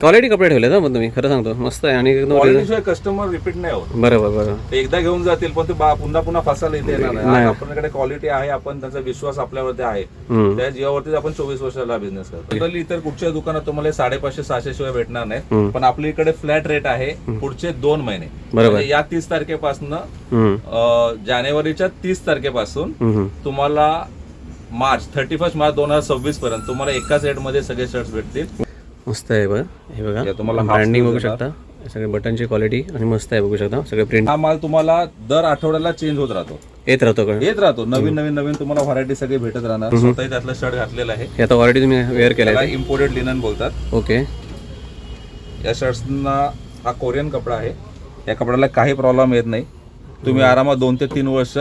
Quality कपडे ठेवले ना पण तुम्ही, खरं सांगतो मस्त आहे. आणि क्वालिटीशिवाय कस्टमर रिपीट नाही होत. बरोबर. ते एकदा घेऊन जातील पण ते पुन्हा पुन्हा फसायला इथे येणार नाही. आपल्याकडे क्वालिटी आहे, आपण त्यांचा विश्वास आपल्यावरती आहे, त्या जीवावरती आपण 24 वर्षाला बिझनेस करतो. इतर कुठच्या दुकानात तुम्हाला 550-600 शिवाय भेटणार नाही, पण आपल्या इकडे फ्लॅट रेट आहे पुढचे 2 महिने. बरोबर. या 30 तारखेपासून जानेवारीच्या 30 तारखेपासून तुम्हाला मार्च 31 मार्च 2026 पर्यंत तुम्हाला एकाच रेट मध्ये सगळे शर्ट्स भेटतील. मस्त आहे बघ, हे बघा तुम्हाला ब्रँडिंग बघू शकता, सगळे बटनची क्वालिटी आणि मस्त आहे बघू शकता. सगळे प्रिंट. हा माल तुम्हाला दर आठवड्याला चेंज होत राहतो, येत राहतो नवीन तुम्हाला व्हरायटी सगळी भेटत राहणार. स्वतःही त्यातलं शर्ट घातलेलं आहे. हे आता ऑलरेडी तुम्ही वेअर केलं, इम्पोर्टेड लिनन बोलतात. ओके. या शर्ट्सना हा कोरियन कपडा आहे. या कपड्याला काही प्रॉब्लेम येत नाही. तुम्ही आरामात 2 ते 3 वर्ष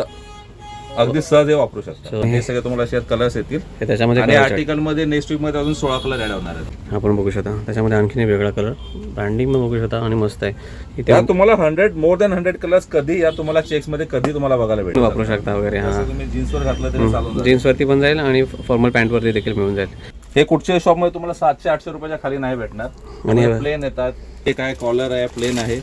अगदी सहज वापरू शकता. हे सगळे तुम्हाला असे कलर्स येतील. त्याच्यामध्ये आणि आर्टिकल मध्ये नेक्स्ट वीक मध्ये अजून 16 कलर ऍड होणार आहेत. आपण बघू शकता त्याच्यामध्ये आणखीन वेगळा कलर ब्रँडिंग बघू शकता आणि मस्त आहे. इथे तुम्हाला 100 than 100 कलर्स कधी या तुम्हाला चेक्स मध्ये कधी तुम्हाला बघायला भेटेल. वापरू शकता वगैरे. हा, तुम्ही जीन्सवर घातलं तरी चालून जीन्स वरती पण जाईल आणि फॉर्मल पॅन्ट वरती देखील मिळून जाईल. हे कुठच्या शॉप मध्ये तुम्हाला 700-800 रुपयाच्या खाली नाही भेटणार. आणि प्लेन येतात. हे काय कॉलर आहे, प्लेन आहे.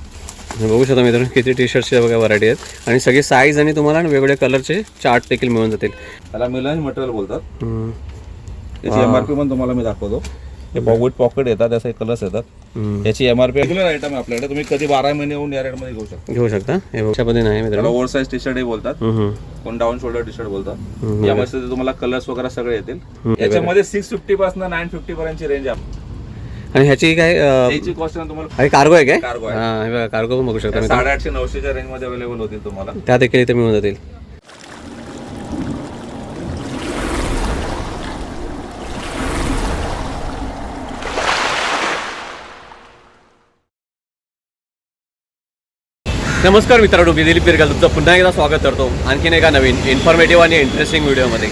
बघू शकता मित्रांनो किती टी शर्टचे बघा व्हरायटी आहेत आणि सगळे साईज आणि तुम्हाला वेगवेगळ्या कलरचे चार्ट देखील मिळून जातील. त्याला मिलन मटेरियल बोलतात. त्याची एमआरपी पण तुम्हाला मी दाखवतो. हे पॉकेट येतात, असे कलर्स येतात. याची एमआरपी रेग्युलर आयटम आहे आपल्याकडे. तुम्ही कधी 12 महिने येऊन या रेट मध्ये घेऊ शकता. हे बघा पद्धतीने आहे मित्रांनो. ओव्हर साइज टी शर्ट हे बोलतात, कोण डाऊन शोल्डर टी शर्ट बोलतात. यामध्ये तुम्हाला कलर्स वगैरे सगळे येतील. याच्यामध्ये 650 पासून 950 पर्यंतची रेंज आहे. आणि ह्याची काय याची कॉस्ट तुम्हाला कार्गो आहे काय? कार्गो आहे. हा, हे बघा कार्गो पण बघू शकता. 850-900 रेंज मध्ये अवेलेबल होतील तुम्हाला. त्या देखील इथे मिळून जातील. नमस्कार मित्रांनो, मी दिलीप पिरगाल तुमचं पुन्हा एकदा स्वागत करतो आणखीन एका नवीन इन्फॉर्मेटिव्ह आणि इंटरेस्टिंग व्हिडिओमध्ये.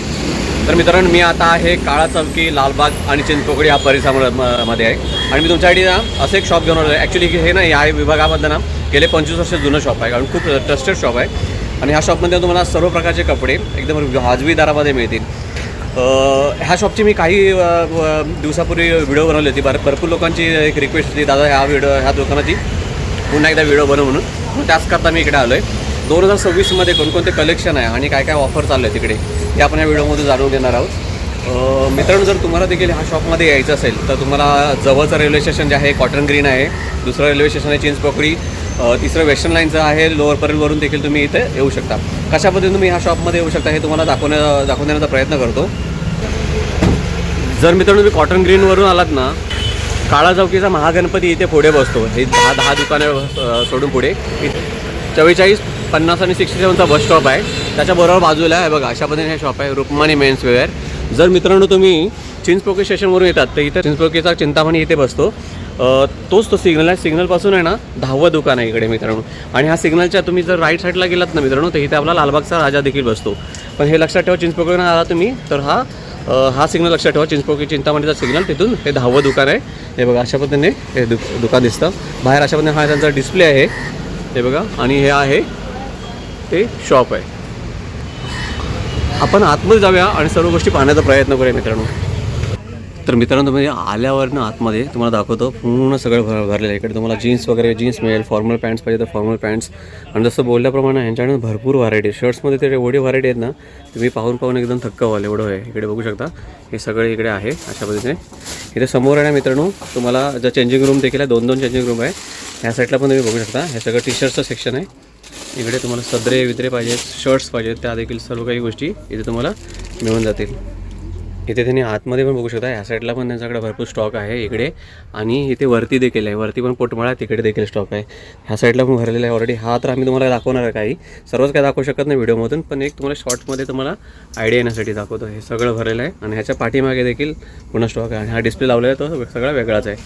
तर मित्रांनो, मी आता आहे काळा चौकी, लालबाग आणि चिंचपोकळी या परिसरामध्ये आहे. आणि मी तुमच्यासाठी ना असं एक शॉप घेऊन आलो आहे. ॲक्च्युली हे ना या विभागामधलं ना गेले 25 वर्ष जुनं शॉप आहे, कारण खूप ट्रस्टेड शॉप आहे. आणि ह्या शॉपमध्ये तुम्हाला सर्व प्रकारचे कपडे एकदम वाजवी दरामध्ये मिळतील. ह्या शॉपची मी काही दिवसापूर्वी व्हिडिओ बनवली होती. भरपूर लोकांची एक रिक्वेस्ट होती, दादा ह्या दुकानाची पुन्हा एकदा व्हिडिओ बनव म्हणून. त्याचकरता मी इकडे आलो आहे. 2026मध्ये कोणकोणते कलेक्शन आहे आणि काय काय ऑफर चालू आहे तिकडे ते आपण या व्हिडिओमध्ये जाणून घेणार आहोत. मित्रांनो, जर तुम्हाला देखील ह्या शॉपमध्ये यायचं असेल तर तुम्हाला जवळचं रेल्वे स्टेशन जे आहे कॉटन ग्रीन आहे, दुसरं रेल्वे स्टेशन आहे चिंचपोकळी, तिसरं वेस्टर्न लाईनचं आहे लोअर परेलवरून देखील तुम्ही इथे येऊ शकता. कशा पद्धतीने तुम्ही ह्या शॉपमध्ये येऊ शकता हे तुम्हाला दाखवून देण्याचा प्रयत्न करतो. जर मित्रांनो तुम्ही कॉटन ग्रीनवरून आलात ना, काळा चौकीचा महागणपती इथे पुढे बसतो. हे 10 दुकानं सोडून पुढे 44, 50 आणि 67चा बस स्टॉप आहे. त्याच्याबरोबर बाजूला आहे बघा अशा पद्धतीने हे शॉप आहे, रुक्मानी मेन्स वेअर. जर मित्रांनो तुम्ही चिंचपोकळी स्टेशनवरून येतात तर इथं चिंचपोकळीचा चिंतामणी इथे बसतो. तोच तो सिग्नल आहे. सिग्नलपासून आहे ना 10वं दुकान आहे इकडे मित्रांनो. आणि ह्या सिग्नलच्या तुम्ही जर राईट साईडला गेलात ना मित्रांनो तर इथे आपला लालबागचा राजा देखील बसतो. पण हे लक्षात ठेवा, चिंचपोकळीनं आला तुम्ही तर हा सिग्नल लक्षात ठेवा, चिंचपोकळी चिंतामणीचा सिग्नल, तिथून हे 10वं दुकान आहे. हे बघा अशा पद्धतीने हे दुकान दिसतं बाहेर. अशा पद्धतीने हा त्यांचा डिस्प्ले आहे हे बघा. आणि हे आहे ते शॉप आहे. आपण आतमध्ये जाऊया आणि सर्व गोष्टी पाहण्याचा प्रयत्न करूया मित्रांनो. तर मित्रांनो, तुम्ही आल्यावर ना आतमध्ये तुम्हाला दाखवतो पूर्ण सगळं भरलेलं आहे. इकडे तुम्हाला जीन्स वगैरे जीन्स मिळेल, फॉर्मल पॅन्ट्स पाहिजे तर फॉर्मल पॅन्ट्स. आणि जसं बोलल्याप्रमाणे ह्यांच्याकडे भरपूर व्हरायटी शर्ट्समध्ये ते एवढी व्हरायटी आहेत ना, तुम्ही पाहून एकदम थक्क व्हाल एवढं आहे. इकडे बघू शकता हे सगळे इकडे आहे अशा पद्धतीने. इथे समोर आहे ना मित्रांनो तुम्हाला जर चेंजिंग रूम देखील आहे, 2 चेंजिंग रूम आहे. ह्या साईडला पण तुम्ही बघू शकता. हे सगळं टी शर्टचं सेक्शन आहे. इकडे तुम्हाला सदरे विद्रे पाहिजेत, शर्ट्स पाहिजेत, त्या देखील सर्व काही गोष्टी इथे तुम्हाला मिळून जातील. इथे त्यांनी आतमध्ये पण बघू शकता. ह्या साईडला पण त्यांच्याकडे भरपूर स्टॉक आहे इकडे. आणि इथे वरती देखील आहे, वरती पण पोटमाळा तिकडे देखील स्टॉक आहे. ह्या साईडला पण भरलेला आहे ऑलरेडी. हा तर आम्ही तुम्हाला दाखवणार आहे, काही सर्वच काय दाखवू शकत नाही व्हिडिओमधून, पण एक तुम्हाला शॉर्टमध्ये तुम्हाला आयडिया येण्यासाठी दाखवतो. हे सगळं भरलेलं आहे. आणि ह्याच्या पाठीमागे देखील पुन्हा स्टॉक आहे. आणि हा डिस्प्ले लावलेला आहे तो सगळा वेगळाच आहे.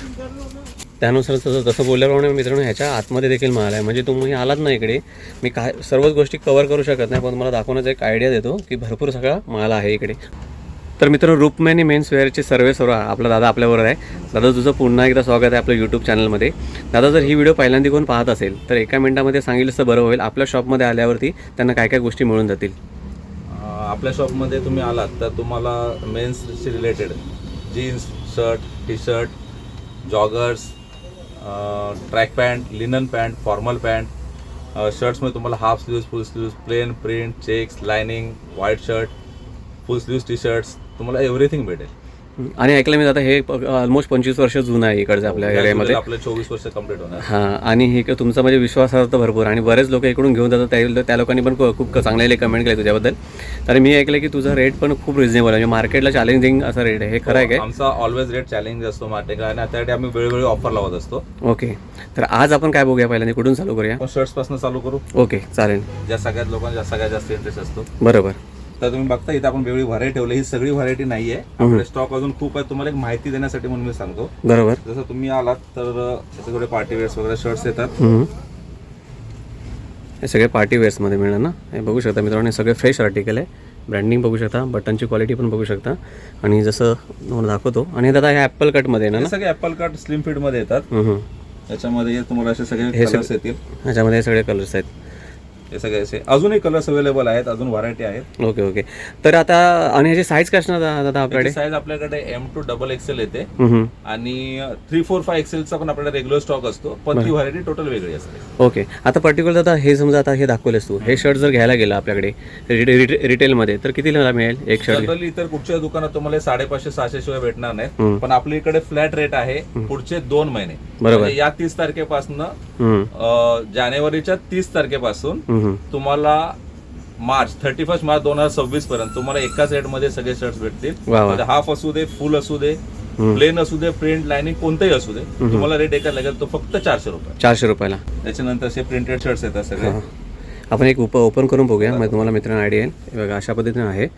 त्यानुसार जसं बोलल्याप्रमाणे मित्रांनो ह्याच्या आतमध्ये देखील माल आहे. म्हणजे तुम्ही आलात ना इकडे, मी काय सर्वच गोष्टी कवर करू शकत नाही, पण तुम्हाला दाखवण्याचा एक आयडिया देतो की भरपूर सगळा माल आहे इकडे. तर मित्रांनो, रुक्मिणी मेन्स वेअरचे सर्व आपला दादा आपल्याबरोबर आहे. दादा, तुझं पुन्हा एकदा स्वागत आहे आपलं यूट्यूब चॅनलमध्ये. दादा, जर ही व्हिडिओ पहिल्यांदा कोण पाहत असेल तर एका मिनिटामध्ये सांगितलं तर बरं होईल. आपल्या शॉपमध्ये आल्यावरती त्यांना काय काय गोष्टी मिळून जातील. आपल्या शॉपमध्ये तुम्ही आलात तर तुम्हाला मेन्सशी related jeans, shirt, T shirt, joggers, track pant, linen pant, formal pant, शर्ट्समध्ये तुम्हाला half sleeves, full sleeves, plain, print, checks, lining, white shirt, full sleeves T shirts, तुम्हाला एव्हरीथिंग भेटेल. आणि ऐकलं मी आता हे ऑलमोस्ट 25 वर्ष जुनं आहे इकडचं आपल्या एरियामध्ये. आपलं 24 वर्ष कंप्लीट होणार. हां, आणि हे तुमचा म्हणजे विश्वासार्हता भरपूर आणि बरेच लोक इकडून घेऊन जातात. त्या लोकांनी पण खूप चांगले कमेंट केले तुझ्याबद्दल. तर मी ऐकलं की तुझा रेट पण खूप रिजनेबल आहे, म्हणजे मार्केटला चॅलेंजिंग असा रेट आहे. हे खरं आहे काय? आमचा ऑलवेज रेट चॅलेंज असतो मार्केटला आणि त्यासाठी आम्ही वेळोवेळी ऑफर लावत असतो. ओके, तर आज आपण काय बघूया पहिल्यांदा, कुठून चालू करूया? आपण शर्ट्स पासून चालू करू. ओके, चालेल. ज्या सगळ्यात लोकांना सगळ्यात जास्त इंटरेस्ट असतो. बरोबर. तर तुम्ही बघता इथे आपण वेगळी व्हरायटी ठेवली. ही सगळी व्हरायटी नाहीये, आपले स्टॉक अजून खूप आहे. तुम्हाला एक माहिती देण्यासाठी म्हणून मी सांगतो. बरोबर. जसं तुम्ही आलात तर इथे थोडे पार्टी वेअर्स वगैरे शर्ट्स येतात. हे सगळे पार्टी वेअर्समध्ये मिळणार ना. हे बघू शकता मित्रांनो, हे सगळे फ्रेश आर्टिकल आहे. ब्रँडिंग बघू शकता, बटनची क्वालिटी पण बघू शकता. आणि जसं तुम्हाला दाखवतो, आणि दादा हे ॲपल कटमध्ये ना, सगळे ॲपल कट स्लिम फिट मध्ये येतात. याच्यामध्ये तुम्हाला असे सगळे कलर्स येतील. ह्याच्यामध्ये हे सगळे कलर्स आहेत. हे सगळे असे अजूनही कलर्स अवेलेबल आहेत, अजून व्हरायटी आहेत. Okay okay. तर आता आणि ह्याची साईज कशी ना दादा आपल्याकडे? साईज आपल्याकडे M2 XXL येते आणि 3-4-5 XL चा पण आपल्याकडे रेग्युलर स्टॉक असतो, पण ती व्हरायटी टोटल वेगळी असते. ओके. आता पर्टिक्युलर आता हे समजा आता हे दाखवलेस तू, हे शर्ट जर घ्यायला गेला आपल्याकडे रिटेलमध्ये तर कितीला मिळेल एक शर्ट? जनरली इतर कुठच्या दुकानात तुम्हाला 550-600 शिवाय भेटणार नाही, पण आपल्या इकडे फ्लॅट रेट आहे पुढचे 2 महिने. बरोबर. या 30 तारखेपासून जानेवारीच्या 30 तारखेपासून तुम्हाला मार्च 31 मार्च 2026 पर्यंत तुम्हाला एकाच रेट मध्ये सगळे शर्ट्स भेटतील. हाफ असू दे, फुल असू दे, प्लेन असू दे, प्रिंट, लाइनिंग कोणतेही असू दे, तुम्हाला रेट एका लागेल तो फक्त 400 रुपये. 400 रुपयाला. त्याच्यानंतर असे प्रिंटेड शर्ट्स येतात सगळे. आपण एक ओपन करून बघूया, मग तुम्हाला मित्रांनो आयडिया येईल. हे बघा अशा पद्धतीने आहे,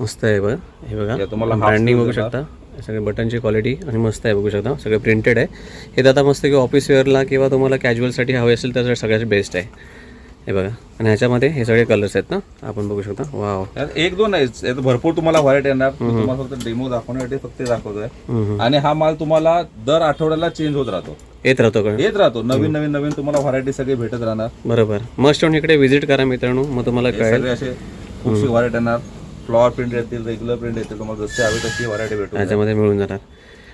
मस्त आहे बघा. हे बघा तुम्हाला ब्रँडिंग बघू शकता, सगळे बटनची क्वालिटी आणि मस्त आहे बघू शकता. सगळे प्रिंटेड आहे. हे दादा मस्त की ऑफिस वेअरला किंवा तुम्हाला कॅज्युअलसाठी हवे असेल तर सगळ्यात बेस्ट आहे. हे बघा, आणि ह्याच्यामध्ये हे सगळे कलर्स आहेत ना, आपण बघू शकता. वाव, 1-2 नाही, भरपूर तुम्हाला व्हरायटी येणार. तुम्हाला फक्त डेमो दाखवण्यासाठी फक्त दाखवतोय. आणि हा माल तुम्हाला दर आठवड्याला चेंज होत राहतो, येत राहतो. नवीन तुम्हाला व्हरायटी सगळी भेटत राहणार. बरोबर. मस्ट येऊन इकडे व्हिजिट करा मित्रांनो, मग तुम्हाला कळेल. असे खूपशी व्हरायटी येणार. फ्लॉवर प्रिंट येतील, रेग्युलर प्रिंट येतील, तुम्हाला जशी हवी तशी व्हरायटी भेटून ह्याच्यामध्ये मिळून जाणार.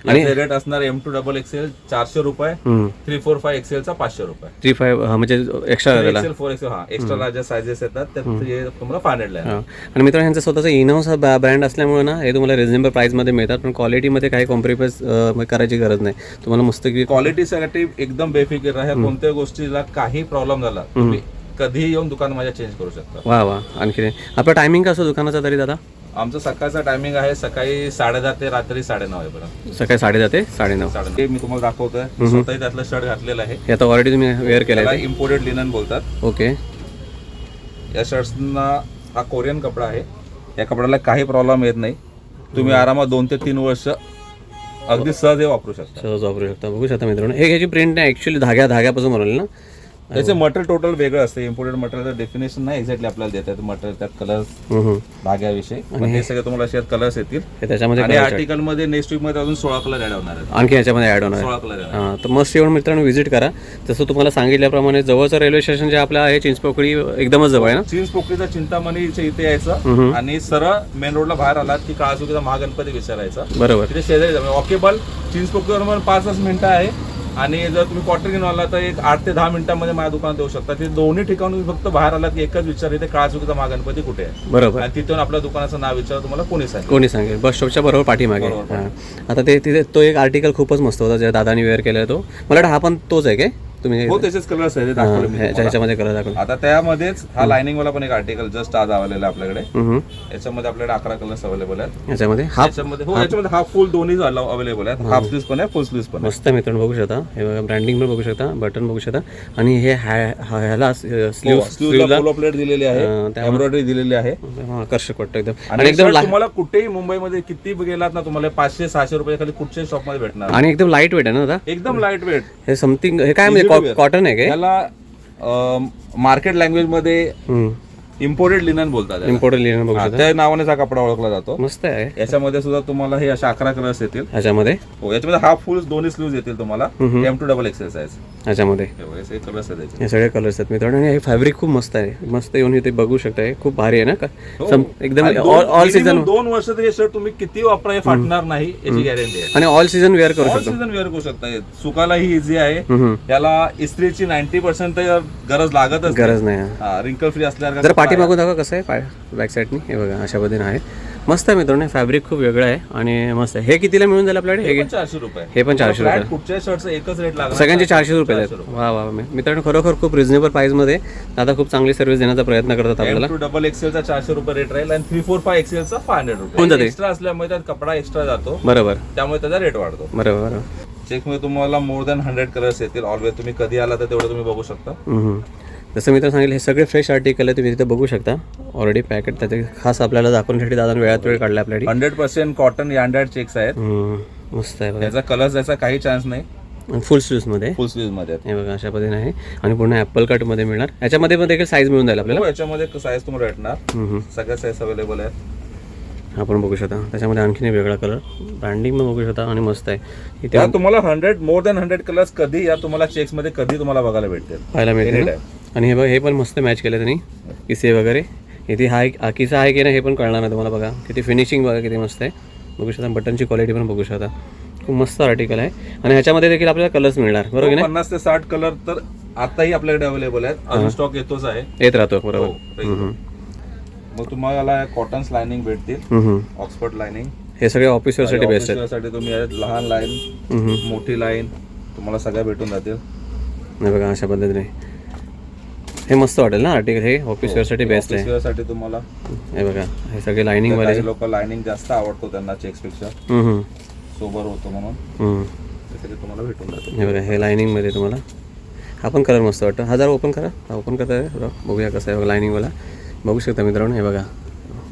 आणि रेट असणार M2 XXL 400 रुपये, 3-4-5 XL चा 500 रुपये. 3-5 म्हणजे एक्स्ट्रा XL 4XL हा एक्स्ट्रा लार्ज सायझेस येतात, त्यात तुम्हाला 500 ला. आणि मित्रांनो ह्यांचा स्वतःचा इनहाऊस ब्रँड असल्यामुळे ना हे तुम्हाला रिजनेबल प्राइस मध्ये मिळतात, पण क्वालिटीमध्ये काही कॉम्प्रोमाइज करायची गरज नाही. तुम्हाला मस्त की क्वालिटीसाठी एकदम बेफिकीर राहा. कोणत्या गोष्टीला काही प्रॉब्लेम झाला तुम्ही कधीही येऊन दुकान माझ्या चेंज करू शकता. वा. आणखी आपला टायमिंग कसं दुकानाचा तरी दादा? आमचं सकाळचा टायमिंग आहे सकाळी 10:30 ते रात्री 9:30 वाजेपर्यंत. सकाळी 10:30 ते 9:30. मी तुम्हाला दाखवतोय, स्वतःही त्यातलं शर्ट घातलेलं आहे. हे आता ऑलरेडी तुम्ही वेअर केलं आहे. इम्पोर्टेड लिनन बोलतात. ओके. या शर्ट्सना हा कोरियन कपडा आहे. या कपड्याला काही प्रॉब्लेम येत नाही. तुम्ही आरामात 2 ते 3 वर्ष अगदी सहज वापरू शकता. बघू शकता मित्रांनो, हे ह्याची प्रिंट नाही, ऍक्च्युअली धाग्यापासून बनवली ना. त्याचे मटेरियल टोटल वेगळं असतं. इम्पोर्टेड मटेरियल डेफिनेशन नाही एक्झॅक्टली आपल्याला देतात मटेरियल, त्यात कलर्स धाग्याविषयी. हे सगळे तुम्हाला असे कलर्स येतील त्याच्यामध्ये. आणि आर्टिकल मध्ये नेक्स्ट वीक मध्ये अजून 16 कलर ऍड होणार आहेत. आणखी याच्यामध्ये ऍड होणार 16 कलर. तर मस्त येऊन मित्रांनो व्हिजिट करा. जसं तुम्हाला सांगितल्याप्रमाणे जवळचं रेल्वे स्टेशन जे आपलं आहे चिंचपोकळी एकदमच जवळ आहे ना. चिंचपोकळीचा चिंतामणीच्या इथे यायचं आणि सरळ मेन रोडला बाहेर आलात की काळाचुकीचा महागणपती विचारायचा. बरोबर. तिथे शेजारी वॉकेबल चिंचपोकळीवर 5 मिनिटं आहे. आणि जर तुम्ही क्वार्टर घेऊन आला तर एक 8 ते 10 मिनिटांमध्ये माझ्या दुकानात येऊ शकता. ते दोन्ही ठिकाणी फक्त बाहेर आलात की एकच विचार, इथे काळाचुकीचा महागणपती कुठे आहे. बरोबर. आणि तिथून आपल्या दुकानाचं नाव विचार तुम्हाला कोणी सांगेल. बस स्टॉपच्या बरोबर पाठीमागे. आता ते तिथे तो एक आर्टिकल खूपच मस्त होता ज्या दादानी वेअर केला तो. मला वाटतं हा पण तोच आहे काय? तुम्ही हो त्याचेच कलर्स आहेत ह्याच्यामध्ये कलर दाखवले. आता त्यामध्येच हा लाइनिंग वाला पण एक आर्टिकल जस्ट आज अवेलेबल आहे आपल्याकडे. याच्यामध्ये आपल्याकडे 11 कलर्स अवेलेबल आहेत. याच्यामध्ये हा फुल दोन्ही अवेलेबल आहेत. हाफ स्लीव्स पण आहे, फुल स्लीव्स पण. मस्त मित्रांनो बघू शकता. हे बघा ब्रँडिंग पण बघू शकता, बटन बघू शकता. आणि हे ह्याला स्लीव्हला फुल प्लेट दिलेली आहे, एम्ब्रॉयडरी दिलेली आहे. आकर्षक वाटतं एकदम. आणि एकदम तुम्हाला कुठेही मुंबईमध्ये किती गेलात ना तुम्हाला 500-600 रुपये खाली कुठच्याही शॉप मध्ये भेटणार. आणि एकदम लाईट वेट आहे ना दादा. एकदम लाईट वेट. हे समथिंग हे काय म्हणजे कॉटन आहे का? याला मार्केट लँग्वेज मध्ये इम्पोर्टेड लिनन बोलतात याला. इम्पोर्टेड लिनन बघू शकता. त्या नावाने हा कपडा ओळखला जातो. मस्त आहे. याच्यामध्ये सुद्धा तुम्हाला हे अशा 11 कलर्स येतील. ह्याच्यामध्ये हो, याच्यामध्ये हाफ फुल दोन्ही स्लीव्ज येतील तुम्हाला. M2XXL size. ह्याच्यामध्ये हे कलर्स आहेत. हे सगळे कलर्स आहेत मित्रांनो. आणि हे फॅब्रिक खूप मस्त आहे. मस्त येऊन इथे बघू शकता. खूप भारी आहे ना. एकदम ऑल सीझन 2 वर्ष तरी हे शर्ट तुम्ही किती वापरा हे फाटणार नाही याची गॅरंटी आहे. आणि ऑल सीझन वेअर करू ऑल शकतो. सीझन वेअर करू शकता. सुकायलाही इझी आहे. याला इस्त्रीची 90% गरज लागतच गरज नाही. रिंकल फ्री असल्यावर. जर पाठीमागून दाखवा कसं आहे बॅक साईडनी. हे बघा अशा पद्धतीने आहे. मस्त आहे मित्रांनो. फॅब्रिक खूप वेगळं आहे आणि मस्त आहे. हे कितीला मिळून जाईल आपल्याकडे? हे 400 रुपये. हे पण 400 रुपये. कुठच्या शर्टचा एकच रेट लागला. सगळ्यांचे 400 रुपये आहेत. वा वा मित्रांनो, खरोखर खूप रिझनेबल प्राइसमध्ये दादा खूप चांगली सर्व्हिस देण्याचा प्रयत्न करतात आपल्याला. M2XXL चा 400 रुपये रेट राहील आणि 345XL चा 500 होऊन जाते. रुपये. एक्स्ट्रा असल्यामुळे त्यात कपडा एक्स्ट्रा जातो. बरोबर. त्यामुळे त्याचा रेट वाढतो. बरोबर बरोबर. चेकमध्ये तुम्हाला मोर दॅन 100 कलर्स येतील. ऑलवेज तुम्ही कधी आला तर तेवढं तुम्ही बघू शकता. जसं मी तर सांगितलं, हे सगळे फ्रेश आर्टिकल आहे. तुम्ही तिथे बघू शकता. ऑलरेडी पॅकेट त्याचे खास आपल्याला दाखवण्यासाठी दादा वेळात वेळ काढला आपल्याकडे. 100% कॉटन यँडेड चेक्स आहेत. मस्त आहे बघा. याचा कलर जायचा काही चान्स नाही. आणि फुल स्लीव्हमध्ये. फुल स्लीव्ह मध्ये हे बघा अशा पद्धतीने आहे. आणि पूर्ण ॲपल कटमध्ये मिळणार. याच्यामध्ये पण देखील साईज मिळून जाईल आपल्याला. याच्यामध्ये साईज तुम्हाला भेटणार. सगळ्या साईज अवेलेबल आहेत. आपण बघू शकता. त्याच्यामध्ये आणखीन एक वेगळा कलर ब्रँडिंग पण बघू शकता. आणि मस्त आहे इथे तुम्हाला मोर दॅन 100 कलर्स कधी या तुम्हाला चेक्स मध्ये कधी तुम्हाला बघायला भेटतील, पाहायला मिळते. आणि हे बघा, हे पण मस्त मॅच केलं त्यांनी किसे वगैरे. इथे हा एक किसा आहे की नाही हे पण कळणार नाही तुम्हाला. बघा किती फिनिशिंग बघा किती मस्त आहे. बघू शकता. बटनची क्वालिटी पण बघू शकता. खूप मस्त आर्टिकल आहे. आणि ह्याच्यामध्ये देखील आपल्याला कलर्स मिळणार. बरोबर ना? 50 ते 60 कलर तर आताही आपल्याकडे अवेलेबल आहेत. अजून स्टॉक येतोच आहे. येत राहतो. बरोबर. मग तुम्हाला कॉटन लाइनिंग भेटतील. Oxford lining. हे सगळे ऑफिस वेअरसाठी बेस्ट आहे. साठी तुम्ही लहान लाईन, मोठी लाईन तुम्हाला सगळ्या भेटून जातील. नाही बघा अशा पद्धतीने हे मस्त वाटेल ना आर्टिकल. हे ऑफिस वेअरसाठी बेस्ट आहे. ऑफिस वेअरसाठी तुम्हाला हे बघा हे सगळे लाइनिंग वाले. काही लोक लाइनिंग जास्त आवडतो त्यांना चेक्स पेक्षा. सोबर होतो म्हणून तुम्हाला भेटून जातो. हे बघा हे लाइनिंग मध्ये तुम्हाला हा पण कलर मस्त वाटतं. हा जरा ओपन करा. ओपन करता बघूया कसं आहे बघा लाइनिंगवाला. बघू शकता मित्रांनो. हे बघा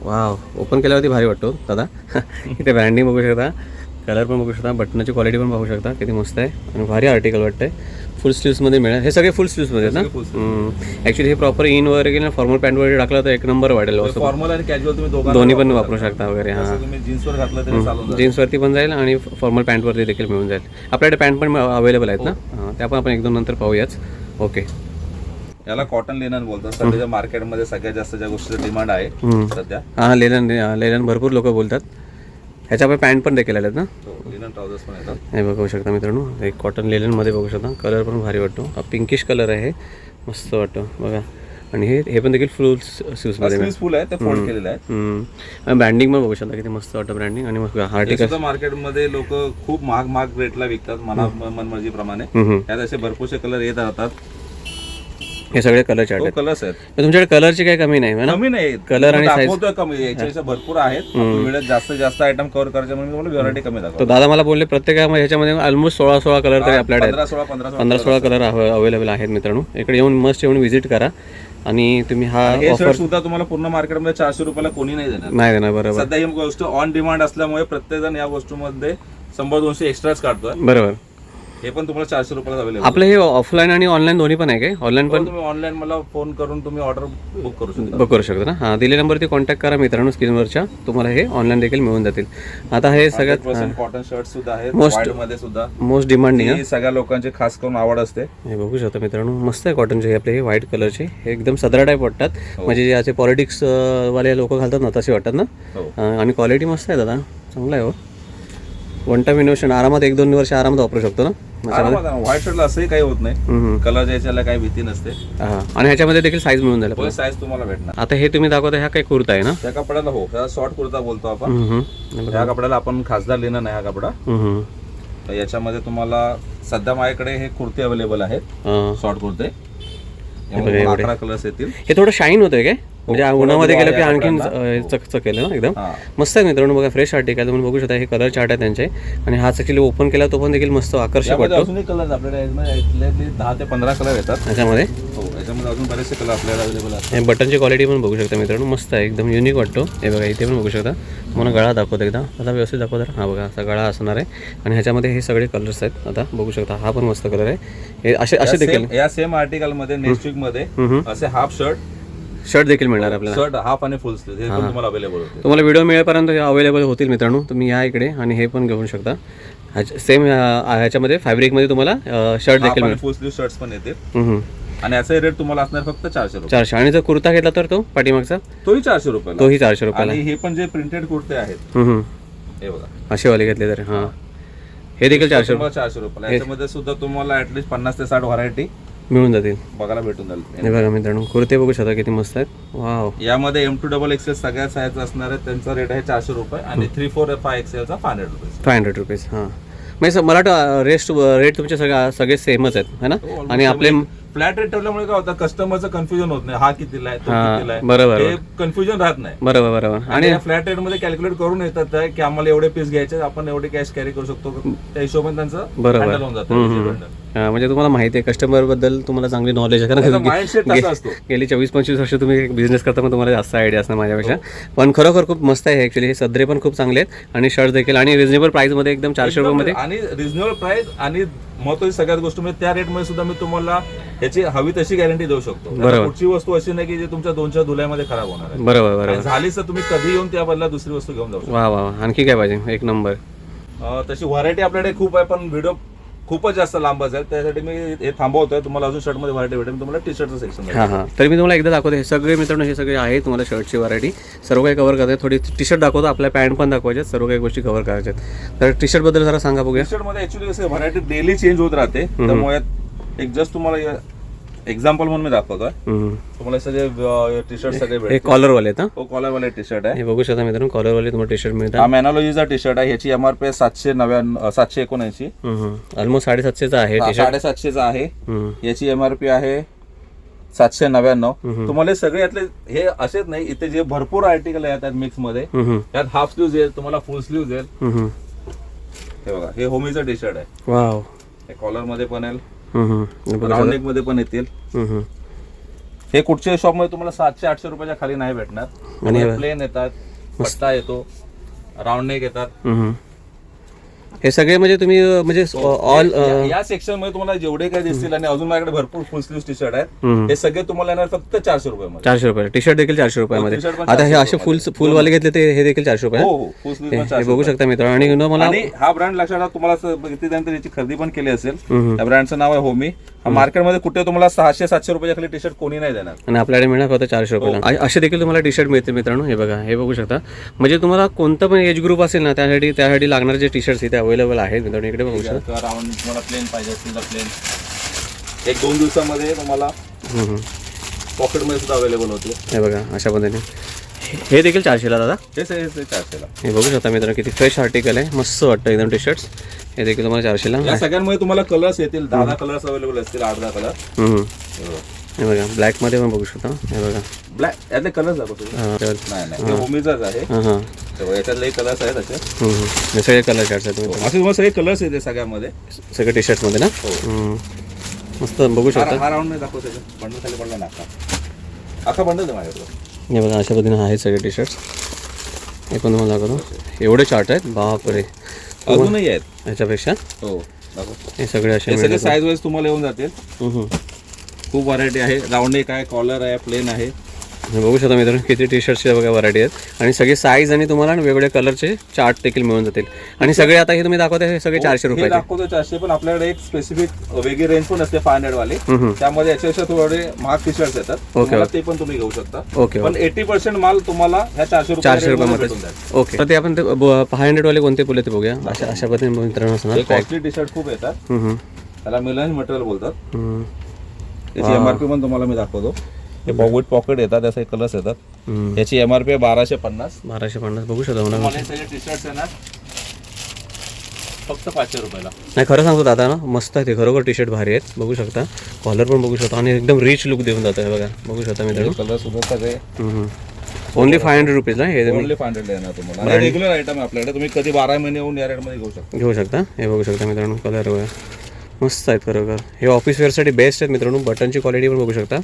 वाव. ओपन केल्यावरती भारी वाटतो दादा. इथे ब्रँडिंग बघू शकता. कलर पण बघू शकता. बटनाची क्वालिटी पण बघू शकता किती मस्त आहे. आणि भारी आर्टिकल वाटतंय. फुल स्लीव्समध्ये मिळेल. हे सगळे फुल स्लीव्समध्ये आहेत ना. ॲक्च्युली हे प्रॉपर इन वगैरे गेलं फॉर्मल पॅन्ट वगैरे टाकलं तर एक नंबर वाटेल. फॉर्मल आणि कॅज्युअल तुम्ही दोन्ही पण वापरू शकता वगैरे. हां तुम्ही जीन्सवर घातलं तरी चालेल. जीन्सवरती पण जाईल आणि फॉर्मल पॅन्टवरती देखील मिळून जाईल. आपल्याकडे पॅन्ट पण अवेलेबल आहेत ना. त्या पण आपण एक दोन नंतर पाहूयाच. ओके. याला कॉटन लेनन बोलतात. सध्याच्या मार्केटमध्ये सगळ्यात जास्त ज्या गोष्टीचं डिमांड आहे सध्या. हां लेलन भरपूर लोक बोलतात. ह्याच्यामध्ये पॅन्ट पण देखील आलेत ना. लिनन ट्राउझर्स पण येतात. हे बघू शकता मित्रांनो. एक कॉटन लेलनमध्ये बघू शकता. कलर पण भारी वाटतो. हा पिंकिश कलर आहे. मस्त वाटतो बघा. आणि हे पण देखील फुल स्लीव्समध्ये फुल आहे. ते फोल्ड केलेलं आहे. ब्रँडिंग पण बघू शकता किती मस्त वाटतं ब्रँडिंग. आणि मग आर्टिकल मार्केटमध्ये लोक खूप महाग रेटला विकतात मनमर्जीप्रमाणे. त्यात असे भरपूरसे कलर येत राहतात. हे सगळे कलर चार्ट आहेत. कलर्स आहेत. तुमच्याकडे कलरची काही कमी नाही ना. कमी नाही. कलर आणि साईज कमी याच्यापेक्षा भरपूर आहेत. वेळेत जास्तीत जास्त आयटम कव्हर करायचे म्हणून तुम्हाला व्हरायटी कमी दाखवतो. तो दादा मला बोलले प्रत्येक ह्याच्यामध्ये ऑलमोस्ट 16 कलर तरी आपल्याकडे 15-16 कलर अवेलेबल आहेत मित्रांनो. इकडे येऊन मस्ट येऊन व्हिजिट करा. आणि तुम्ही हा ऑफर सुद्धा तुम्हाला पूर्ण मार्केटमध्ये 400 रुपयाला कोणी नाही देणार. बरोबर. सध्या ही गोष्ट ऑन डिमांड असल्यामुळे प्रत्येक जण या गोष्टीमध्ये 100-200 एक्स्ट्राच काढतोय. बरोबर. हे पण तुम्हाला 400 रुपयाला अवेलेबल. आपलं हे ऑफलाईन आणि ऑनलाईन दोन्ही पण आहे काय? ऑनलाईन पण तुम्ही ऑनलाईन मला फोन करून तुम्ही ऑर्डर बुक करू शकता ना. हां दिलेल्या नंबरवरती कॉन्टॅक्ट करा मित्रांनो स्क्रीनवरच्या. तुम्हाला हे ऑनलाईन देखील मिळून जातील. आता हे सगळ्यात कॉटन शर्ट सुद्धा आहेत. व्हाईट मध्ये सुद्धा मोस्ट डिमांडिंग सगळ्या लोकांची खास करून आवड असते. हे बघू शकता मित्रांनो. मस्त आहे कॉटनचे आपले हे व्हाईट कलरचे. हे एकदम सदरा टाईप वाटतात. म्हणजे जे असे पॉलिटिक्स वाले लोक घालतात ना तसे वाटतात ना. आणि क्वालिटी मस्त आहे दादा. चांगला आहे हो. वन टाइम इन्व्हेस्टमेंट आरामात 1-2 वर्ष आरामात वापरू शकतो ना. व्हाईट शर्टला असंही काही होत नाही. कलर द्यायच्याला काही भीती नसते. आणि ह्याच्यामध्ये देखील साईज मिळून जाईल. साईज तुम्हाला भेटणार. आता हे तुम्ही दाखवता ह्या काही कुर्ता आहे ना. त्या कपड्याला हो शॉर्ट कुर्ता बोलतो आपण. ह्या कपड्याला आपण खासदार लिनन आहे हा कपडा. तर याच्यामध्ये तुम्हाला सध्या माझ्याकडे हे कुर्ते अवेलेबल आहेत. शॉर्ट कुर्ते 11 कलर्स येतील. हे थोडं शाईन होतंय काय म्हणजे उन्हामध्ये गेलं की आणखीन चकचक केलं ना एकदम. मस्त आहे मित्रांनो. बघा फ्रेश आर्टिकल तुम्ही बघू शकता. हे कलर चार्ट आहे त्यांचे. आणि हा ॲक्च्युली ओपन केला तो पण देखील मस्त आकर्षक वाटतो. अजूनही कलर आपल्याकडे 10 ते 15 कलर येतात त्याच्यामध्ये. याच्यामध्ये अजून बरेचसे कलर आपल्याला अवेलेबल असतात. हे बटनची क्वालिटी पण बघू शकता मित्रांनो. मस्त आहे एकदम युनिक वाटतो. हे बघा इथे पण बघू शकता. मला गळा दाखवतो एकदा. आता व्यवस्थित दाखवतो. हा बघा असा गळा असणार आहे. आणि ह्याच्यामध्ये हे सगळे कलर्स आहेत. आता बघू शकता. हा पण मस्त कलर आहे. हे असे देखील या सेम आर्टिकल मध्ये नेक्स्ट वीक मध्ये असे हाफ शर्ट देखील मिळणार आपल्याला. शर्ट हाफ आणि फुल स्लीव हे पण तुम्हाला अवेलेबल होते. तुम्हाला व्हिडिओ मिळेपर्यंत अवेलेबल होतील मित्रांनो. तुम्ही या इकडे आणि हे पण घेऊ शकता. सेम ह्याच्यामध्ये फॅब्रिकमध्ये तुम्हाला शर्ट देखील मिळेल. फुल स्लीव शर्ट्स पण येतील आणि याचा रेट तुम्हाला असणार फक्त 400 रुपये. 400. आणि जर कुर्ता घेतला तर तो पाठीमागचा तोही 400 रुपये. तोही 400 रुपयाला. आणि हे पण जे प्रिंटेड कुर्ते आहेत हे बघा असे वाले घेतले तर हां हे देखील 400 रुपये. 400 रुपये. याच्यामध्ये सुद्धा तुम्हाला ऍटलीस्ट 50 ते 60 व्हरायटी मिळून जातील, बघायला भेटून जाईल. हे बघा मित्रांनो कुर्ते बघू शकता किती मस्त आहेत. वाव. यामध्ये M2XXL सगळ्या साईज असणार आहेत. त्यांचा रेट आहे 400 रुपये आणि 3, 4, 5XL चा 500 रुपये. 500 रुपीज. हां म्हणजे मला वाटतं रेट तुमचे सगळे सेमच आहेत है ना. आणि आपले फ्लॅट रेट ठेवल्यामुळे काय होतं कस्टमरचं कन्फ्युजन होत नाही. हा कितीला आहे तो कितीला आहे बरोबर हे कन्फ्युजन राहत नाही. बरोबर. आणि फ्लॅट रेट मध्ये कॅल्क्युलेट करून येतात की आम्हाला एवढे पीस घ्यायचे आपण एवढे कॅश कॅरी करू शकतो त्या हिशोबाने त्यांचं handle होऊन जातं. म्हणजे तुम्हाला माहिती आहे कस्टमर बद्दल तुम्हाला चांगली नॉलेज आहे कारण माइंडसेट कसा असतो. गेली 24-25 वर्ष तुम्ही बिझनेस करता पण तुम्हाला जास्त आयडिया असणार माझ्यापेक्षा. पण खरोखर खूप मस्त आहे ऍक्च्युली. हे सदरे पण खूप चांगले आहेत आणि शर्ट देखील आणि रिजनेबल प्राइस मध्ये एकदम 400 रुपयामध्ये. आणि रिजनेबल प्राइस आणि महत्वाची सगळ्यात गोष्ट म्हणजे त्या रेट मध्ये सुद्धा मी तुम्हाला याची हवी तशी गॅरंटी देऊ शकतो. पुढची वस्तू अशी नाही की जे तुमच्या 2-4 धुल्यामध्ये खराब होणार आहे. बरोबर. झालीच तर तुम्ही कधी येऊन त्या बदला दुसरी वस्तू घेऊन जाऊ शकता. वा आणखी काय पाहिजे. एक नंबर. तशी व्हरायटी आपल्याकडे खूप आहे पण व्हिडिओ खूपच जास्त लांबच आहे त्यासाठी मी हे थांबवतोय. तुम्हाला अजून शर्ट मध्ये व्हरायटी भेटेल. तुम्हाला टी शर्टचं सेक्शन. हां तरी मी तुम्हाला एकदा दाखवतो. हे सगळे मित्रांनो हे सगळे आहे तुम्हाला शर्टची व्हरायटी सर्व काही कव्हर करते. थोडी टी शर्ट दाखवतो आपल्या पॅन्ट पण दाखवायचे सर्व काही गोष्टी कव्हर करायच्या. तर टी शर्ट बद्दल जरा सांगा बघूया. टी शर्ट मध्ये ऍक्च्युली कसं व्हरायटी डेली चेंज होत राहते त्यामुळे एक जस्ट तुम्हाला एक्झाम्पल म्हणून मी दाखवतोय. तुम्हाला सगळे टी शर्ट सगळे भेटतील. कॉलर वाले आहेत. कॉलर वाले टी शर्ट आहे. हे बघू शकता मित्रांनो कॉलर वाले तुम्हाला टी शर्ट मिळतात. हा मॅनोलॉजीचा टी शर्ट आहे. ह्याची MRP 779. ऑलमोस्ट 750चा आहे. 750चा आहे. याची MRP आहे 799. तुम्हाला सगळे यातले हे असेच नाही इथे जे भरपूर आर्टिकल आहेत मिक्स मध्ये. यात हाफ स्लीव्ह येईल तुम्हाला फुल स्लीव्ह येईल. हे बघा हे होमीचं टी शर्ट आहे. वाव. हे कॉलर मध्ये पण येईल राऊंड नेक मध्ये पण येतील. हे कुठच्या शॉप मध्ये तुम्हाला 700-800 रुपयाच्या खाली नाही भेटणार. आणि प्लेन येतात पट्टा येतो राऊंड नेक येतात. हे सगळे म्हणजे तुम्ही म्हणजे ऑल या सेक्शन मध्ये तुम्हाला जेवढे काय दिसतील आणि अजून माझ्याकडे भरपूर फुल स्लीव्ह टी शर्ट आहेत. हे सगळे तुम्हाला येणार फक्त 400 रुपये. 400 रुपये टी शर्ट देखील 400 रुपयामध्ये. आता हे असे फुलवाले घेतले ते हे देखील 400 रुपये. हो फुल स्लीव्ह हे बघू शकता मित्रांनो. आणि मला हा ब्रँड लक्षात तुम्हाला बघितल्यानंतर याची खरेदी पण केली असेल. त्या ब्रँडचं नाव आहे होमी. हा मार्केटमध्ये कुठे तुम्हाला 600-700 रुपयाच्या खाली टी शर्ट कोणी नाही देणार आणि आपल्याकडे मिळणार फक्त 400 रुपयाला. असे देखील तुम्हाला टी शर्ट मिळते मित्रांनो. हे बघा हे बघू शकता. म्हणजे तुम्हाला कोणतं पण एज ग्रुप असेल ना त्यासाठी लागणारे जे टी शर्ट्स इथे अवेलेबल आहेत मित्रांनो. इकडे बघू शकता. राऊंड तुम्हाला प्लेन पाहिजे असेल तर प्लेन 1-2 दिवसामध्ये तुम्हाला पॉकेटमध्ये सुद्धा अवेलेबल होते. हे बघा अशा पद्धतीने. हे देखील 400ला दादा. हे 400ला. हे बघू शकता मित्रांनो किती फ्रेश आर्टिकल आहे. मस्त वाटतं एकदम टी शर्ट्स. हे देखील तुम्हाला 400ला. या सगळ्यांमध्ये तुम्हाला कलर्स येतील. 10 कलर्स अवेलेबल असतील. 8-10 कलर. हे बघा ब्लॅक मध्ये पण बघू शकता. हे बघा ब्लॅक यातले कलर्स दाखवतो. नाही होमीचाच आहे. याच्यातले कलर्स आहेत असे. हे सगळे कलर शर्ट्स आहेत. असे तुम्हाला सगळे कलर्स येते सगळ्यामध्ये सगळे टी शर्ट मध्ये ना. मस्त बघू शकता. हा राऊंड नाही दाखवतो. बंडल खाली पडला ना आता बंडल आहे माझ्याकडे. हे बघा अशा पद्धतीने आहेत सगळे टी शर्ट्स. हे पण तुम्हाला दाखवतो. एवढे चार्ट आहेत बापरे. अजूनही आहेत याच्यापेक्षा. हो हे सगळे असे सगळे साईज वाईज तुम्हाला येऊन जातील. खूप व्हरायटी आहे. राऊंड नेक आहे कॉलर आहे प्लेन आहे. बघू शकता मित्रांनो किती टी शर्टचे बघा व्हरायटी आहेत आणि सगळे साईज आणि तुम्हाला वेगवेगळ्या कलरचे चार्ट देखील मिळून जातील. आणि सगळे आता हे तुम्ही दाखवता हे सगळे 400 रुपये दाखवतो. 400 पण आपल्याकडे एक स्पेसिफिक वेगळी रेंज पण असते 500 वाली. त्यामध्ये याच्यापेक्षा थोडे महाग टी शर्ट्स येतात. ते पण तुम्ही घेऊ शकता. ओके. पण 80% माल तुम्हाला ह्या 400 रुपयामध्ये. ओके. तर ते आपण 500 वाले कोणते बोलले ते बघूया. अशा पद्धतीने मित्रांनो कॉस्टली टी शर्ट खूप येतात. त्याला मिलन मटेरियल बोलतात. याची MRP पण तुम्हाला मी दाखवतो. हे विथ पॉकेट येतात. असे कलर्स येतात. याची MRP आहे 1250. 1250 बघू शकता मला. सगळे टी शर्ट्स येणार फक्त 500 रुपयाला. नाही खरं सांगतो दादा ना मस्त आहे ते खरोखर टी शर्ट भारी आहेत. बघू शकता कॉलर पण बघू शकता आणि एकदम रिच लुक देऊन जातं. हे बघा बघू शकता मित्रांनो कलर सुद्धा सगळे. ओनली 500 रुपीजला. हे ओनली 500 येणार तुम्हाला. रेग्युलर आयटम आपल्याकडे. तुम्ही कधी 12 महिने येऊन या रेटमध्ये घेऊ शकता. हे बघू शकता मित्रांनो कलर बघा मस्त आहेत खरोखर. हे ऑफिस वेअरसाठी बेस्ट आहेत मित्रांनो. बटनची क्वालिटी पण बघू शकता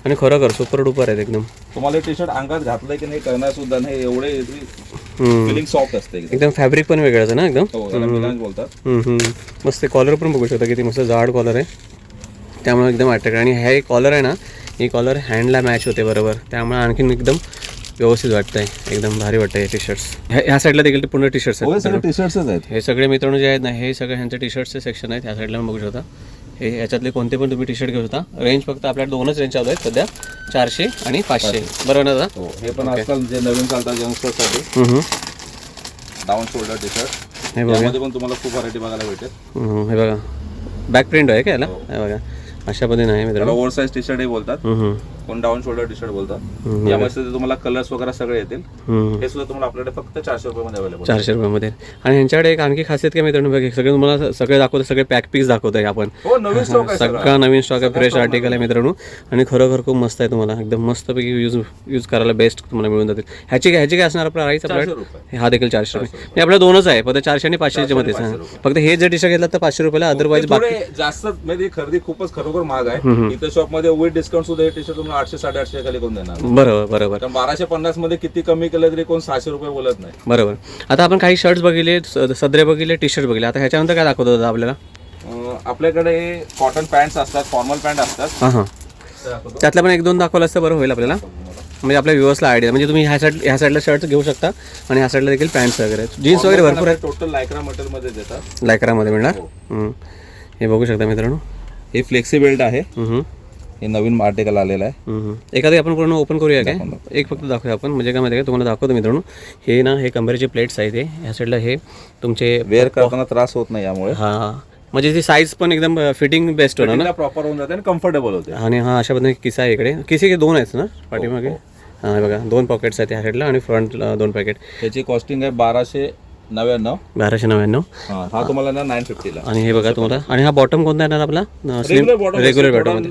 आणि खरोखर सुपर डुपर आहेत एकदम. तुम्हाला टी शर्ट अंगात घातलं की नाही करणार सुद्धा नाही एवढे फिलिंग सॉफ्ट असते. एकदम फॅब्रिक पण वेगळंच आहे ना एकदम. बोलतात. मस्त कॉलर पण बघू शकता किती मस्त जाड कॉलर आहे. त्यामुळे एकदम अट्रॅक्ट. आणि हे कॉलर आहे ना ही कॉलर हँडला मॅच होते बरोबर, त्यामुळे आणखीन एकदम व्यवस्थित वाटतं आहे, एकदम भारी वाटतं हे टी शर्ट्स. ह्या साईडला देखील ते पूर्ण टी शर्ट्स आहेत. सगळे टी शर्ट्सच आहेत. हे सगळे मित्रांनो जे आहेत ना, हे सगळे ह्यांचे टी शर्टचे सेक्शन आहेत. ह्या साईडला बघू शकता. हे याच्यातले कोणते पण तुम्ही टी शर्ट घेऊ शकता. रेंज फक्त आपल्याला दोनच रेंज चालू आहेत सध्या, 400 आणि 500, बरोबर ना दादा? हे पण आजकाल जे नवीन चालतात यंगस्टर्ससाठी डाऊन शोल्डर टी शर्ट, यामध्ये पण तुम्हाला खूप व्हरायटी बघायला भेटेल. हे बघा बॅक प्रिंट आहे का याला? हे बघा अशा पद्धतीने आहे मित्रांनो. ओव्हर साईज टी शर्ट हे बोलतात, कोण डाऊन शोल्डर टी शर्ट बोलतात. यामध्ये तुम्हाला कलर्स वगैरे सगळे येतील. हे सुद्धा तुम्हाला आपल्याकडे फक्त 400 रुपयामध्ये अवेलेबल. 400 रुपयामध्ये. आणि ह्यांच्याकडे एक आणखी खासियत काय मित्रांनो, बघा सगळे तुम्हाला सगळे दाखवतो, सगळे पॅक पीस दाखवतो आहे आपण. हो, नवीन स्टॉक आहे, सगळा नवीन स्टॉक आहे, फ्रेश आर्टिकल आहे मित्रांनो. आणि खरोखर खूप मस्त आहे, तुम्हाला एकदम मस्तपैकी यूज करायला बेस्ट तुम्हाला मिळून जातील. ह्याची काय असणार आपला प्राईस? आपल्याला हा देखील 400 रुपये. म्हणजे आपल्या दोनच आहे, फक्त 400 आणि 500 मध्ये. फक्त हे जर टी शर्ट घेतलं तर 500 रुपयाला, अदरवाईज बाकी जास्त म्हणजे खरेदी खूपच खरोखर महाग आहे. इथं शॉपमध्ये विथ डिस्काउंट सुद्धा हे टी शर्ट तुम्हाला 800 850 खाली कोण देणार. बरोबर. 1250 मध्ये किती कमी केलं तरी कोण 600 रुपये बोलत नाही. बरोबर. आता आपण काही शर्ट्स बघितले, सदरे बघितले, टी शर्ट बघितले. आता ह्याच्यानंतर काय दाखवतो दादा आपल्याला? आपल्याकडे कॉटन पॅन्ट्स असतात, फॉर्मल पॅन्ट असतात. हां त्यातलं पण एक दोन दाखवलं असतं बरं होईल आपल्याला, म्हणजे आपल्या व्ह्यूअर्सला आयडिया. म्हणजे तुम्ही ह्या साईडला शर्ट्स घेऊ शकता आणि ह्या साईडला देखील पॅन्ट्स वगैरे, जीन्स वगैरे भरपूर आहे. टोटल लायक्रा मटेरियलमध्ये देतात. लायक्रामध्ये मिळणार. हे बघू शकता मित्रांनो, हे फ्लेक्सी बेल्ट आहे. हे नवीन आर्टिकल आलेलं आहे. एखादी आपण पूर्ण ओपन करूया काय? एक फक्त दाखवूया आपण, म्हणजे काय माहिती आहे का, तुम्हाला दाखवतो मित्रांनो. हे ना, हे कमरेचे प्लेट्स आहेत. ह्या साईडला हे तुमचे वेअर करताना त्रास होत नाही यामुळे. हां म्हणजे ती साईज पण एकदम फिटिंग बेस्ट होणार ना, प्रॉपर होऊन जाते आणि कम्फर्टेबल होते. आणि हा अशा पद्धतीने किस्सा आहे इकडे. किसी 2 आहेत ना पाठीमागे? हां बघा 2 पॉकेट्स आहेत ह्या साईडला आणि फ्रंटला 2 पॅकेट. त्याची कॉस्टिंग आहे 1299. 1299. हा तुम्हाला ना 950 ला. आणि हे बघा तुम्हाला, आणि हा बॉटम कोणता येणार आपला? Regular bottom.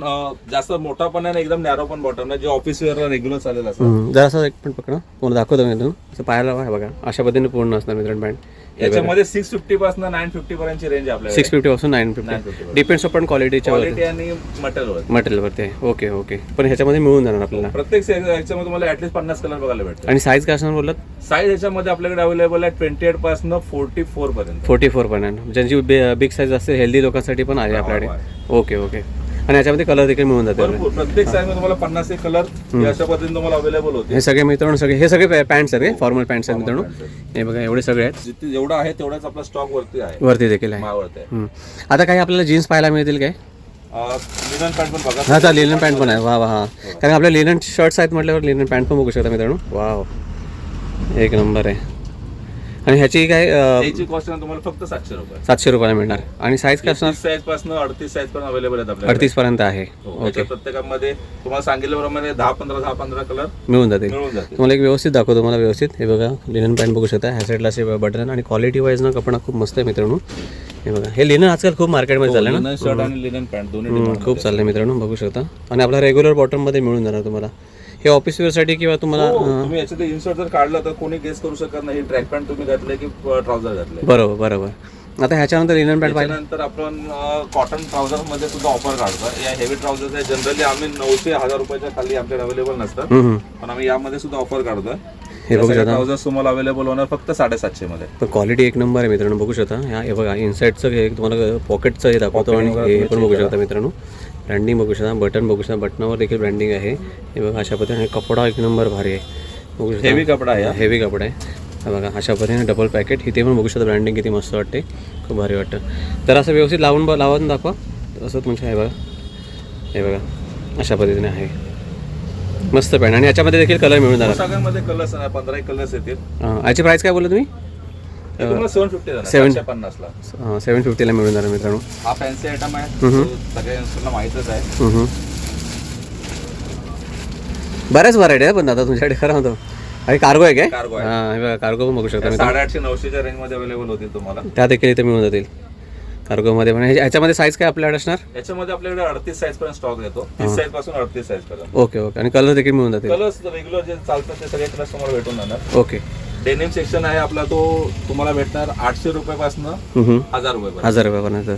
जास्त मोठा पण आहे, एकदम नॅरो पण बॉटम आहे, जे ऑफिस वेअरला रेग्युलर चालेल असं. जरा असं एक पण पकडा, तुम्हाला दाखवतो मी असं पाहायला बघा अशा पद्धतीने पूर्ण असणार मित्रांनो पॅन्ट. याच्यामध्ये 650 पासून 950 पर्यंतची रेंज आहे आपल्याला. 650 पासून 950 डिपेंड्स आपण क्वालिटीच्या क्वालिटी आणि मटेरियलवरती. ओके. पण ह्याच्यामध्ये मिळून जाणार आपल्याला प्रत्येक याच्यामध्ये तुम्हाला ऍटलीस्ट 50 कलर बघायला भेटतात. आणि साईज काय असणार बोललात? साईज याच्यामध्ये आपल्याकडे अवेलेबल आहे 28 पासून 44 पर्यंत. 44 पर्यंत, ज्यांची बिग साईज असते हेल्दी लोकांसाठी पण आहे आपल्याकडे. ओके. आणि याच्यामध्ये कलर देखील मिळून जाते. प्रत्येक साईज मध्ये तुम्हाला 50 कलर अशा पद्धतीने तुम्हाला अवेलेबल होते. हे सगळे मित्रांनो, हे सगळे पॅन्ट्स आहेत, फॉर्मल पॅन्ट्स आहेत मित्रांनो. हे बघा एवढे सगळे आहेत. जिथे जेवढा आहे तेवढाच आपला स्टॉक वरती देखील आहे. आता काही आपल्याला जीन्स पाहायला मिळतील काय? लिनन पॅन्ट पण बघा. हा लिनन पॅन्ट पण आहे. वा. कारण आपल्या लिनन शर्ट्स आहेत म्हटल्यावर लिनन पॅन्ट पण बघू शकता मित्रांनो. वाव, एक नंबर आहे. आणि ह्याची काय याची कॉस्ट तुम्हाला फक्त 700 रुपये. 700 रुपयाला मिळणार. आणि साईज काय असणार? साईज पासून 38 साईज पण अवेलेबल आहेत आपल्याकडे. 38 पर्यंत आहे. ओके. प्रत्येकामध्ये तुम्हाला सांगितल्याप्रमाणे 10-15 कलर मिळून जातील. तुम्हाला एक व्यवस्थित दाखवतो तुम्हाला व्यवस्थित. हे बघा लिनन पॅन्ट बघू शकता. ह्या साईडला असे बटन आणि क्वालिटी वाईज ना कपडा खूप मस्त आहे मित्रांनो. हे बघा, हे लिनन आजकाल खूप मार्केटमध्ये चाललं ना, शर्ट आणि लिनन पॅन्ट दोन्ही खूप चाललंय मित्रांनो, बघू शकता. आणि आपला रेग्युलर बॉटममध्ये मिळून जाणार तुम्हाला. हे ऑफिस वेअरसाठी किंवा तुम्हाला तुम्ही याच्यात इन्सर्ट जर काढलं तर कोणी गेस करू शकत नाही ट्रॅक पॅन्ट तुम्ही घातले की ट्राउझर घातले. बरोबर. आता ह्याच्यानंतर लिनन पॅन्ट पाहिजे. नंतर आपण कॉटन ट्राउझर मध्ये सुद्धा ऑफर काढतो. या हेवी ट्राउझर आहे जनरली आम्ही 900-1000 रुपयाच्या खाली आपल्याला अवेलेबल नसतात, पण आम्ही यामध्ये सुद्धा ऑफर काढतोय. हे बघू शकता ट्राउझर तुम्हाला अवेलेबल होणार फक्त 750 मध्ये. पण क्वालिटी एक नंबर आहे मित्रांनो, बघू शकता. हे बघा इनसाइडचं हे तुम्हाला पॉकेटचं हे दाखवतो आणि हे पण बघू शकता मित्रांनो. ब्रँडिंग बघू शकता, बटन बघू शकता, बटनावर देखील ब्रँडिंग आहे. हे बघा अशा पद्धतीने कपडा एक नंबर भारी आहे, बघू शकता. हेवी कपडा आहे, हेवी कपडा आहे. बघा अशा पद्धतीने डबल पॅकेट. इथे पण बघू शकता ब्रँडिंग किती मस्त वाटते, खूप भारी वाटतं. तर असं व्यवस्थित लावून दाखवा असं तुमचं. हे बघा, हे बघा अशा पद्धतीने आहे मस्त पॅन्ट. आणि याच्यामध्ये देखील कलर मिळून जाणार. सगळ्यामध्ये कलर्स 15 कलर्स येतील. याची प्राइस काय बोलला तुम्ही? 750 ला मिळून जाणार मित्रांनो. हा फॅन्सी आयटम आहे, सगळ्यांना माहितच आहे. बऱ्याच व्हरायटी आहे पण दादा तुमच्याकडे, खरं म्हणतो. आणि कार्गो आहे काय? कार्गो आहे. हां, कार्गो पण बघू शकता. 850-900च्या रेंज मध्ये अवेलेबल होतील तुम्हाला. त्या देखील इथे मिळून जातील कार्गोमध्ये. पण ह्याच्यामध्ये साईज काय आपल्याकडे असणार? याच्यामध्ये आपल्याकडे 38 साईज पर्यंत स्टॉक येतो. 30 साईज पासून 38 साईज पर्यंत. ओके. आणि कलर देखील मिळून जातील. कलर्स रेग्युलर जे चालतात ते सगळे कलर्स तुम्हाला भेटून जाणार. ओके. डेनिम सेक्शन आहे आपला, तो तुम्हाला भेटणार 800 रुपयापासून 1000 रुपये. 1000 रुपयापर्यंत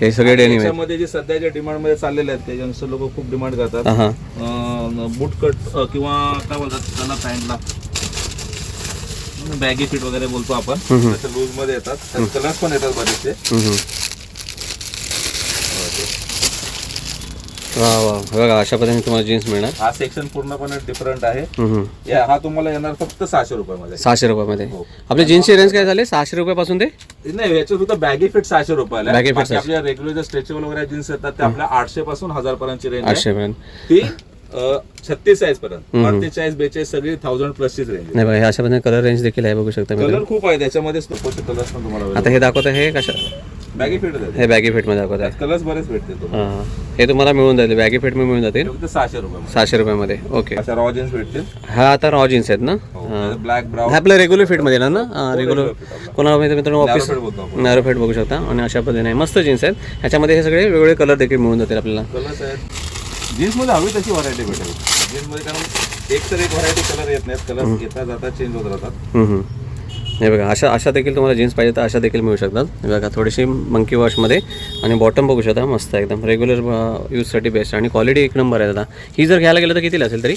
हे सगळे डेनिम आहे. त्याच्यामध्ये जे सध्याच्या डिमांड मध्ये चाललेले आहेत त्याच्यानुसार लोक खूप डिमांड करतात. बूट कट किंवा काय बोलतात त्याला, पॅन्टला बॅगी फिट वगैरे बोलतो आपण, त्याचे लूज मध्ये येतात. कलर्स पण येतात बरेचसे. वा वा, बघा अशा पद्धतीने तुम्हाला जीन्स मिळणार. हा सेक्शन पूर्णपणे डिफरंट आहे. हम्म. हा तुम्हाला येणार फक्त 600 रुपयामध्ये. 600 रुपयामध्ये. हो. आपली जीन्सची रेंज काय झाली 600 रुपयापासून ते नाही, याचे फक्त बॅगी फिट 600 रुपयाला. Baggy fit बाकी आपल्या रेग्युलर स्ट्रेचेबल वगैरे जीन्स येतात ते आपल्या 800 पासून 1000 पर्यंतची रेंज आहे. 800 पर्यंत. ती 36 साईज पर्यंत 48 42 सगळी 1000 प्लसची रेंज आहे. नाही बघा, हे अशा पद्धतीने कलर रेंज देखील आहे, बघू शकता मित्रांनो. कलर खूप आहे त्याच्यामध्ये, स्टोकोचे कलर्स पण तुम्हाला आता हे दाखवतं हे कशा बॅगी फिट हे बॅगी फिटमध्ये दाखवत आहे. कलर्स बरेच भेटतील तुम्हाला. हां, हे तुम्हाला मिळून जाईल, बॅगी फिटमध्ये मिळून जातील फक्त 600 रुपये. 600 रुपयामध्ये. ओके. अशा रॉ जीन्स भेटतील. हा आता रॉ जीन्स आहेत ना. ब्लॅक ब्राऊन हे आपलं रेग्युलर फिटमध्ये ना. रेग्युलर कोणाला माहिती मित्रांनो ऑफिस बोलतो आपण. नॅरो फिट बघू शकता. आणि अशा पद्धतीने मस्त जीन्स आहेत. ह्याच्यामध्ये हे सगळे वेगवेगळे कलर देखील मिळून जातील आपल्याला. कलर्स आहेत. जीन्स मध्ये हवी तशी व्हरायटी भेटेल. जीन्स मध्ये कारण एक तर एक व्हरायटी कलर येत नाहीत. कलर येतात जातात, चेंज होत राहतात. हे बघा, अशा देखील तुम्हाला जीन्स पाहिजे तर अशा देखील मिळू शकतात. हे बघा, थोडीशी मंकी वॉशमध्ये. आणि बॉटम बघू शकता, मस्त आहे एकदम, रेग्युलर यूजसाठी बेस्ट. आणि क्वालिटी एक नंबर आहे. आता ही जर घ्यायला गेलं तर कितीला असेल तरी?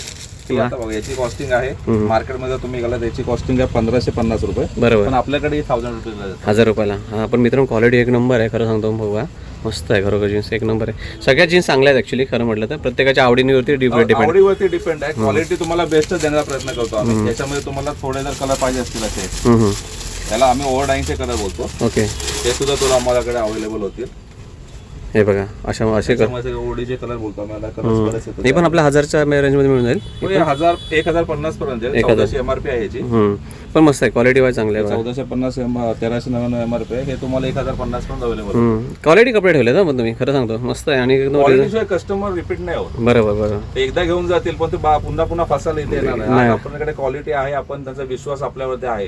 आता बघा, याची कॉस्टिंग आहे मार्केटमध्ये तुम्ही गेला त्याची कॉस्टिंग आहे 1550 रुपये. बरोबर. पण आपल्याकडे 1000 रुपये 1000 रुपयाला. हां, पण मित्रांनो क्वालिटी एक नंबर आहे, खरं सांगतो. बघा, मस्त आहे खरोखर, जीन्स एक नंबर आहे. सगळ्या जीन्स चांगल्या आहेत ॲक्च्युली खरं म्हटलं तर. प्रत्येकाच्या आवडीवरती डिपेंड. आवडीवरती डिपेंड आहे. क्वालिटी तुम्हाला बेस्ट देण्याचा प्रयत्न करतो आम्ही. याच्यामध्ये तुम्हाला थोडे जर कलर पाहिजे असतील असे, त्याला आम्ही ओव्हर डाईंगचे कलर बोलतो. ओके. ते सुद्धा तुला आम्हालाकडे अवेलेबल होतील. हे बघा, असे ओडीचे कलर बोलतो आम्हाला. कलर्स बरेच येतात. हे पण आपल्या 1000च्या रेंजमध्ये मिळून जाईल. 1050 पर्यंत 1400 एमआरपी आहे याची. पण मस्त आहे, क्वालिटी वाईज चांगली आहे. 1450 1399 एमआरपी आहे. हे तुम्हाला 1050 पर्यंत अवेलेबल. क्वालिटी कपडे ठेवले ना पण तुम्ही, खरं सांगतो मस्त आहे. आणि क्वालिटीशिवाय कस्टमर रिपीट नाही होत. बरोबर बरोबर. ते एकदा घेऊन जातील पण ते पुन्हा पुन्हा फसायला इथे येणार नाही. आपल्याकडे क्वालिटी आहे, आपण त्यांचा विश्वास आपल्यावरती आहे.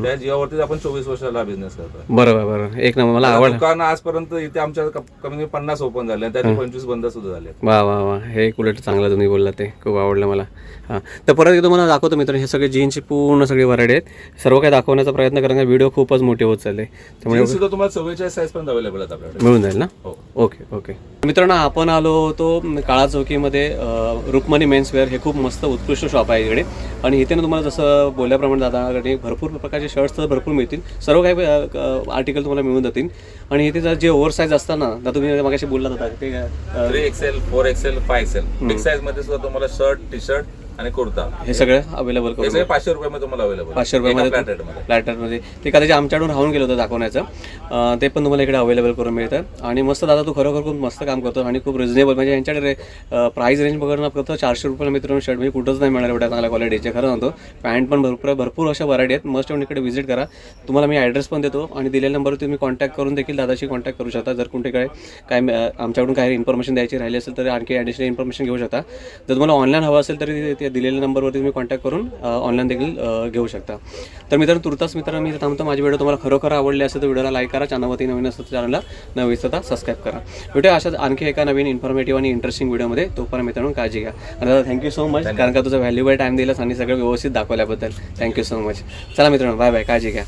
त्या जीवावरती आपण 24 वर्षाला बिझनेस करतो. बरोबर बरोबर, एक नंबर. मला आवड. दुकान आजपर्यंत इथे आमच्या कमी 50 ओपन झाले, त्यातले 25 बंद सुद्धा झाले. वा वा वा, हे एक उलट चांगलं तुम्ही बोलला, ते खूप आवडलं मला. हां, तर परत तुम्हाला दाखवतो मित्रांनो, हे सगळे जीन्सची पूर्ण सगळी व्हरायटी आहेत. सर्व काही दाखवण्याचा प्रयत्न करणार, व्हिडिओ खूपच मोठे होत चालले, त्यामुळे सुद्धा तुम्हाला 44 साईज पर्यंत अवेलेबल आहेत आपल्याकडे. मिळून जाईल ना. हो. Okay okay. मित्रांनो, आपण आलो होतो काळा चौकीमध्ये. रुक्मणी मेन्सवेअर हे खूप मस्त उत्कृष्ट शॉप आहे इकडे. आणि इथे ना तुम्हाला जसं बोलल्याप्रमाणे दादाकडे भरपूर प्रकारचे शर्ट्स तर भरपूर मिळतील. सर्व काही आर्टिकल तुम्हाला मिळून जातील. आणि इथे जे ओव्हर साईज असतात ना, तर तुम्ही मागाशी बोलला होता ते 3XL 4XL 5XL big size मध्ये सुद्धा तुम्हाला शर्ट, टी शर्ट आणि कुर्ता हे सगळं अवेलेबल करून 500 रुपयामध्ये तुम्हाला अवेलेबल. 500 रुपयामध्ये फ्लॅटमध्ये. ते कदाचित आमच्याकडून राहून गेलं होतं दाखवण्याचं, ते पण तुम्हाला इकडे अवेलेबल करून मिळतं. आणि मस्त दादा, तू खरोखर खूप मस्त काम करतो आणि खूप रिजनेबल. म्हणजे यांच्याकडे प्राईस रेंज बघणं फक्त 400 रुपयाला मित्रांनो शर्ट म्हणजे कुठंच नाही मिळणार एवढ्या चांगल्या क्वालिटीचे. खरं सांगतो, पॅन्ट पण भरपूर अशा व्हरायटी आहेत. मस्ट येऊन इकडे व्हिजिट करा. तुम्हाला मी ॲड्रेस पण देतो आणि दिलेल्या नंबरवर तुम्ही कॉन्टॅक्ट करून देखील दादाशी कॉन्टॅक्ट करू शकता. जर कुठे काय आमच्याकडून काही इन्फॉर्मेशन द्यायची राहिली असेल तर आणखी ॲडिशनल इन्फॉर्मेशन घेऊ शकता. जर तुम्हाला ऑनलाईन हवं असेल तरी ते दिलेल्या नंबरवरती तुम्ही कॉन्टॅक्ट करून ऑनलाईन देखील घेऊ शकता. तर मित्रांनो, तुर्तास मित्रांनो मी थांबतो. माझी व्हिडिओ तुम्हाला खरोखर आवडली असेल तर व्हिडिओला लाईक करा. चॅनलवरती नवीन असेल तर चॅनलला न विसरता सबस्क्राईब करा. भेटूया अशाच आणखी एका नवीन इन्फॉर्मेटिव्ह आणि इंटरेस्टिंग व्हिडिओमध्ये. तोपर्यंत मित्रांनो काळजी घ्या. आणि दादा, थँक्यू सो मच, कारण का तुझा व्हॅल्युएबल टाईम दिलास आणि सगळं व्यवस्थित दाखवल्याबद्दल थँक्यू सो मच. चला मित्रांनो, बाय बाय, काळजी घ्या.